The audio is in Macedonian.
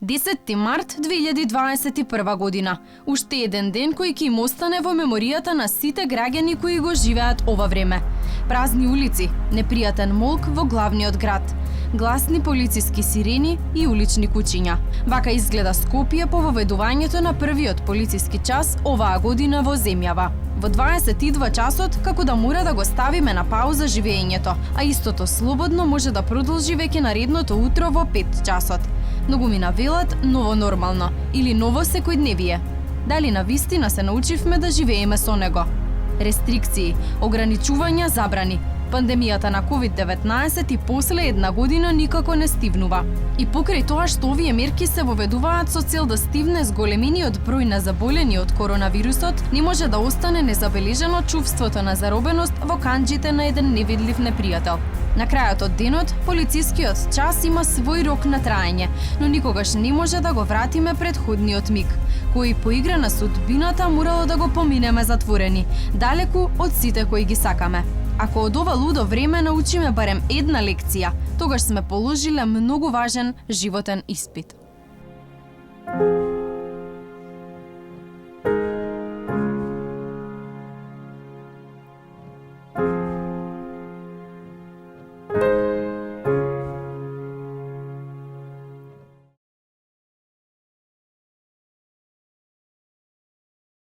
10 март 2021 година. Уште еден ден кој ќе им остане во меморијата на сите граѓани кои го живеат ова време. Празни улици, непријатен молк во главниот град, гласни полициски сирени и улични кучиња. Вака изгледа Скопје по воведувањето на првиот полициски час оваа година во земјава. Во 22 часот, како да мора да го ставиме на пауза живеењето, а истото слободно може да продолжи веќе наредното утро во 5 часот. Многумина велат ново нормално или ново секојдневие. Дали на вистина се научивме да живееме со него? Рестрикции, ограничувања, забрани. Пандемијата на COVID-19 и после една година никако не стивнува. И покрај тоа што овие мерки се воведуваат со цел да стивне зголемениот број на заболени од коронавирусот, не може да остане незабележано чувството на заробеност во канџите на еден невидлив непријател. На крајот од денот, полицискиот час има свој рок на траење, но никогаш не може да го вратиме предходниот миг, кој по игра на судбината морало да го поминеме затворени, далеку од сите кои ги сакаме. Ако од ова лудо време научиме барем една лекција, тогаш сме положиле многу важен животен испит.